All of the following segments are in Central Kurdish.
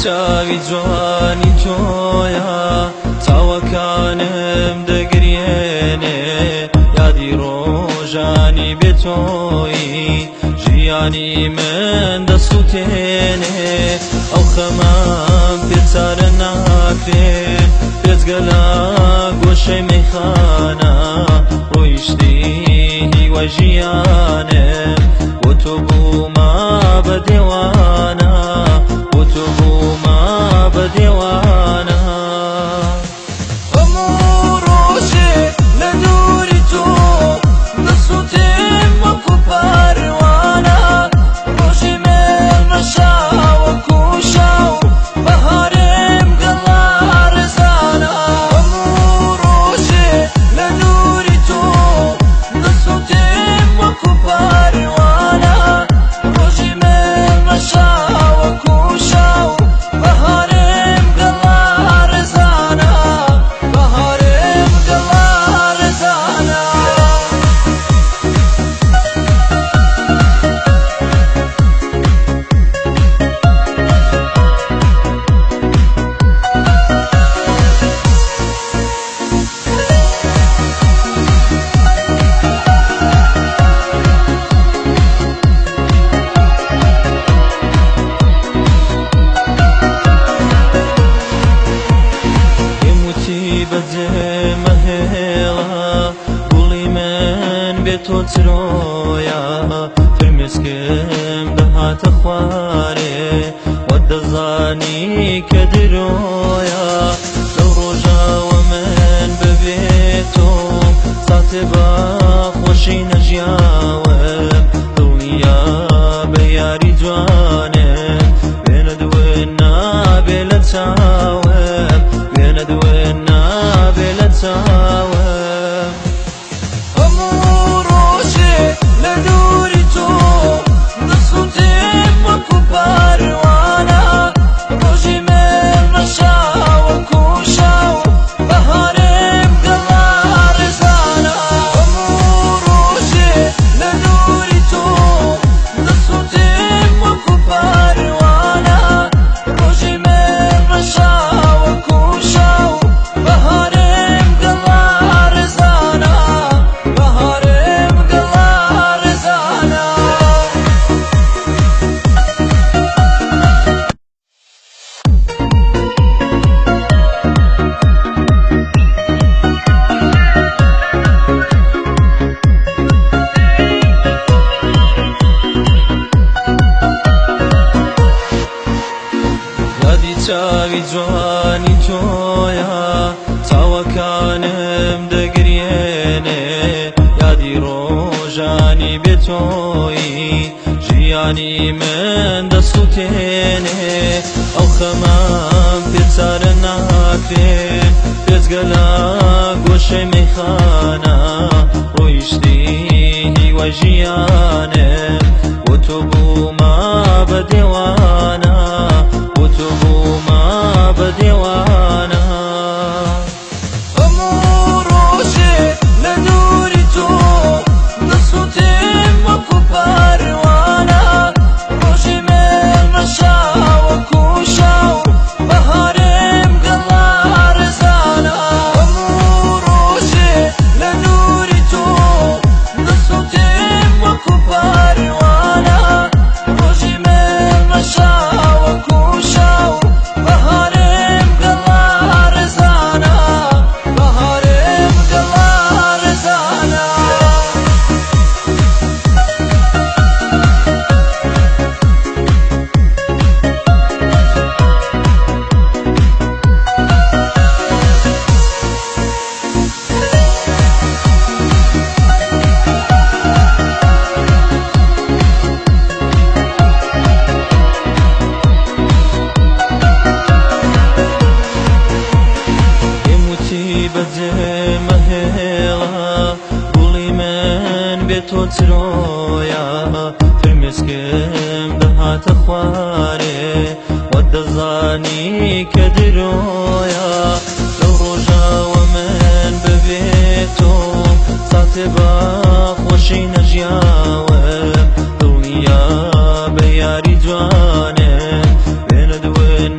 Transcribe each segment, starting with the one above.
چاوی جوانی تۆیە چاوەکانم دەگرێنێ یادی ڕۆژانی بێتۆیی ژیانی من دەسووتێنێ ئەو خەمام پێچارە ناکرێن پێچگەلە گۆشەی مەیخانە ڕۆیشتی هیوای ژیانم بۆ تۆ بوومە بە دێوانە بۆ تۆ بوومە بە دێوانە هەموو ڕۆژێ لە دووری تۆ دەسووتێم وەکو پەروانە ڕۆژی مێڵمە شاوەکو شاو بەهارێم گەڵا ڕێزانە هەموو ڕۆژێ لە دووری تۆ دەسووتێم وەکو پەروانە ڕۆژی مێڵمە شاوەکو شاو بەهارێم گەڵا ڕێزانە بەهارێم گەڵا ڕێزانە بەجێمە هێڵە گوڵی من بێتۆ چرۆیە فرمێسکم دەهاتە خوارێ وە دەزانی کە درۆیە لەو ڕۆژاوە من ببێتۆ ساتێ بە خۆشی نەژیاوم دڵنیا بە یاری جوانم وێنە دوێن نابێ لە چاوم وێنە دوێن نابێ لە چاوم هەموو ڕۆژێ لە دووری تۆ دەسووتێم وەکو پەروانە ڕۆژی مێڵمە شاوەکو شاو بەهارێم گەڵا ڕێزانە هەموو ڕۆژێ لە دووری تۆ دەسووتێم وەکو پەروانە ڕۆژی مێڵمە شاوەکو شاو بەهارێم گەڵا ڕێزانە بەهارێم گەڵا ڕێزانە یادی چاوی جوانی تۆیە چاوەکانم دەگرێنێ یادی ڕۆژانی بێتۆیی ژیانی من دەسووتێنێ ئەو خەمام پێچارە ناکرێن پێچگەلە گۆشەی مەیخانە ڕۆیشتی هیوای ژیانم بۆ تۆ بوومە بە دێوانە بۆ تۆ بوومە بە دێوانە هەموو ڕۆژێ لە دووری تۆ دەسووتێم وەکو پەروانە ڕۆژی مێڵمە شاوەکو شاو بەهارێم گەڵا ڕێزانە هەموو ڕۆژێ لە دووری تۆ دەسووتێم وەکو پەروانە ڕۆژی مێڵمە شاوەکو شاو بەهارێم گەڵا ڕێزانە بەهارێم گەڵا ڕێزانە بەجێمە هێڵە گوڵی من بێتۆ چرۆیە فرمێسکم دەهاتە خوارێ وە دەزانی کە درۆیە لەو ڕۆژاوە من ببێتۆ ساتێ بە خۆشی نەژیاوم دڵنیا بە یاری جوانم وێنە دوێن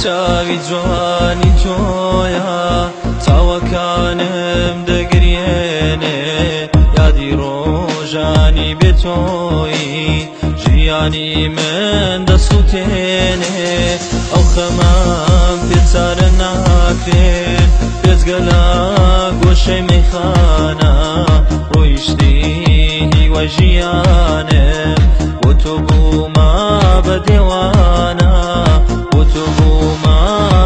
چاوی جوانی تۆیە چاوەکانم دەگرێنێ یادی ڕۆژانی بێتۆیی ژیانی من دەسووتێنێ ئەو خەمام پێچارە ناکرێن بێجگە لە گۆشەی مەیخانە ڕۆیشتی هیوای ژیانم بۆ تۆ بوومە بە دێوانە بۆ تۆ بوومە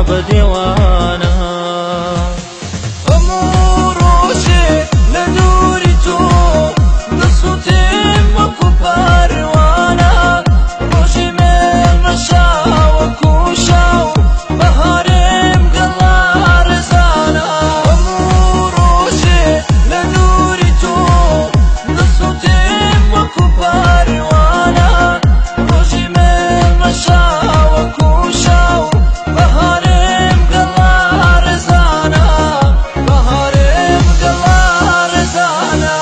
بە دێوانە هەموو ڕۆژێ لە دووری تۆ دەسووتێم وەکو پەروانە ڕۆژی مێڵمە شاوەکو شاو بەهارێم گەڵا ڕێزانە هەموو ڕۆژێ لە دووری تۆ دەسووتێم وەکو پەروانە ڕۆژی مێڵمە شاوەکو شاو بەهارێم گەڵا ڕێزانە بەهارێم گەڵا ڕێزانە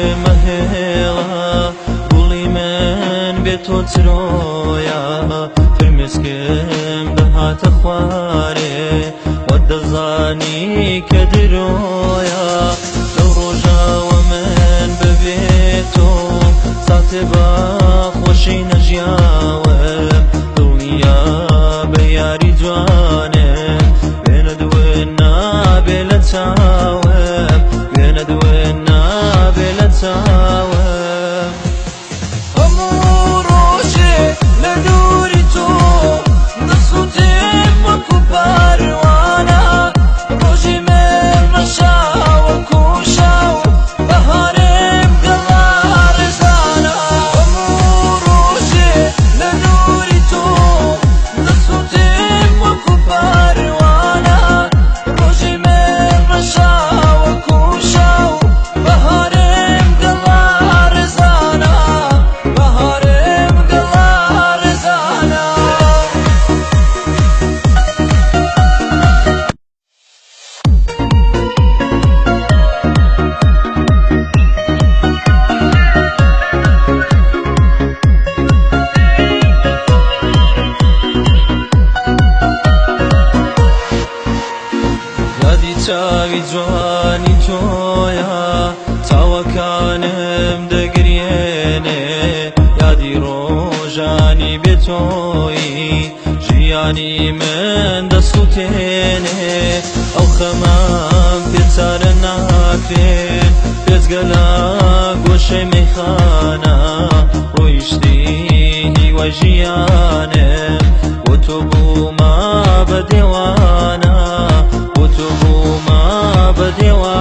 بەجێمەهێڵە گوڵی من بێ تۆ چرۆیە فرمێسکم دەهاتە خوارێ وە دەزانی کە درۆیە لەو ڕۆژاوە من بەبێ تۆ ساتێ بە خۆشی نەژیاوە دڵنیا بە یاری جوانم وێنە دوێن نابێ لە چاوم وێنە دوێن نابێ لە چاوم هەموو ڕۆژێ لە دووری تۆ دەسووتێم وەکو پەروانە ڕۆژی مێڵمە شاوەکو شاو بەهارێم گەڵا ڕێزانە هەموو ڕۆژێ لە دووری تۆ دەسووتێم وەکو پەروانە ڕۆژی مێڵمە شاوەکو شاو بەهارێم گەڵا ڕێزانە بەهارێم گەڵا ڕێزانە یادی چاوی جوانی تۆیە چاوەکانم دەگرێنێ یادی ڕۆژانی بێتۆیی ژیانی من دەسووتێنێ ئەو خەمام پێچارە ناکرێن بێجگە لە گۆشەی مەیخانە ڕۆیشتی هیوای ژیانم بۆ تۆ بوومە بە دێوانە بۆ تۆ بوومە بە دێوانە